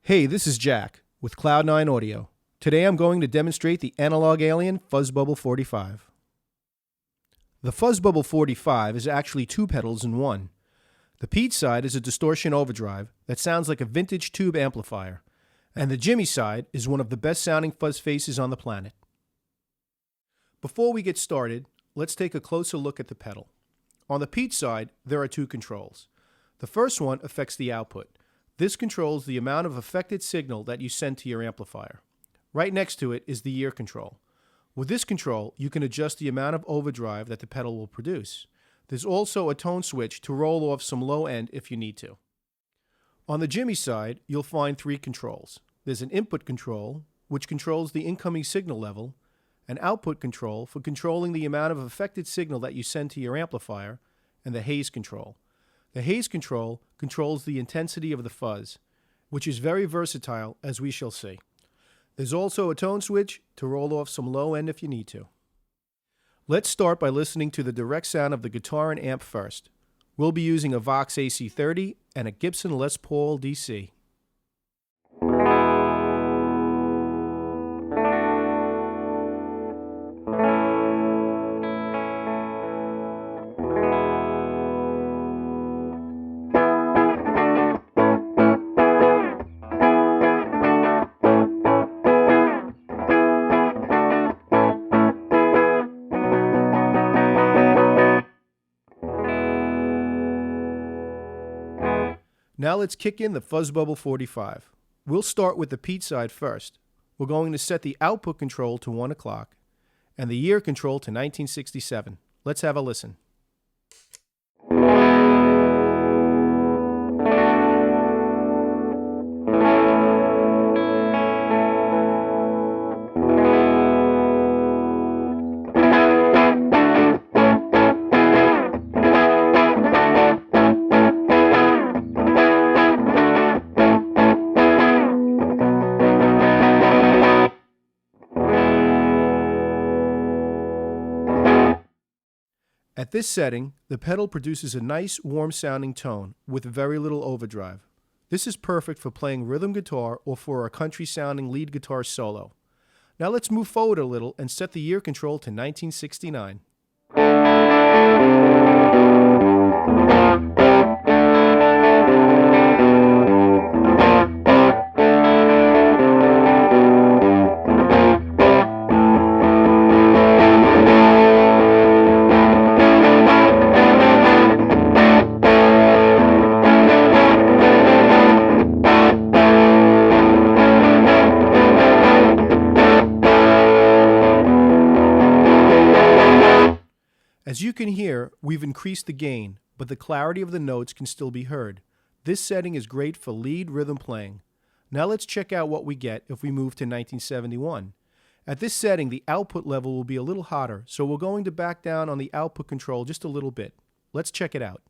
Hey, this is Jack with Cloud9 Audio. Today I'm going to demonstrate the Analog Alien FuzzBUbble 45. The FuzzBUbble 45 is actually two pedals in one. The Pete side is a distortion overdrive that sounds like a vintage tube amplifier, and the Jimmy side is one of the best sounding fuzz faces on the planet. Before we get started, let's take a closer look at the pedal. On the Pete side, there are two controls. The first one affects the output. This controls the amount of affected signal that you send to your amplifier. Right next to it is the ear control. With this control, you can adjust the amount of overdrive that the pedal will produce. There's also a tone switch to roll off some low end if you need to. On the Jimmy side, you'll find three controls. There's an input control, which controls the incoming signal level, an output control for controlling the amount of affected signal that you send to your amplifier, and the haze control. The haze control controls the intensity of the fuzz, which is very versatile, as we shall see. There's also a tone switch to roll off some low end if you need to. Let's start by listening to the direct sound of the guitar and amp first. We'll be using a Vox AC30 and a Gibson Les Paul DC. Now let's kick in the FuzzBUbble 45. We'll start with the Pete side first. We're going to set the output control to 1 o'clock and the ear control to 1967. Let's have a listen. At this setting, the pedal produces a nice, warm-sounding tone with very little overdrive. This is perfect for playing rhythm guitar or for a country-sounding lead guitar solo. Now let's move forward a little and set the ear control to 1969. As you can hear, we've increased the gain, but the clarity of the notes can still be heard. This setting is great for lead rhythm playing. Now let's check out what we get if we move to 1971. At this setting, the output level will be a little hotter, so we're going to back down on the output control just a little bit. Let's check it out.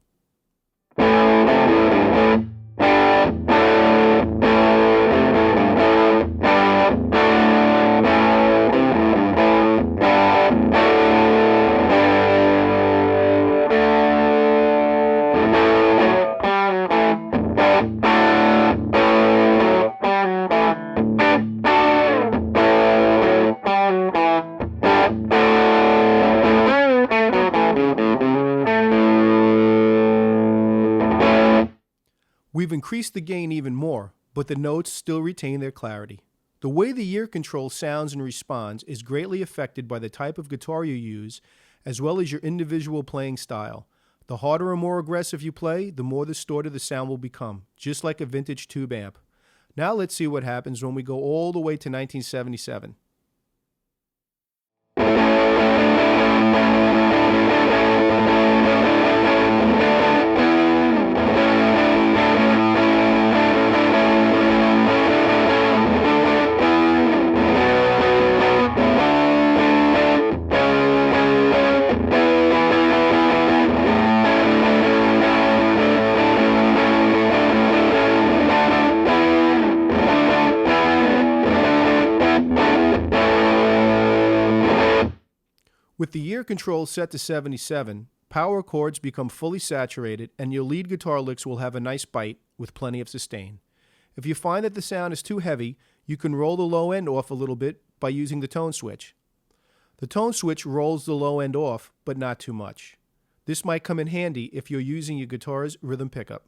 We've increased the gain even more, but the notes still retain their clarity. The way the ear control sounds and responds is greatly affected by the type of guitar you use, as well as your individual playing style. The harder or more aggressive you play, the more distorted the sound will become, just like a vintage tube amp. Now let's see what happens when we go all the way to 1977. With the ear control set to 77, power chords become fully saturated and your lead guitar licks will have a nice bite with plenty of sustain. If you find that the sound is too heavy, you can roll the low end off a little bit by using the tone switch. The tone switch rolls the low end off, but not too much. This might come in handy if you're using your guitar's rhythm pickup.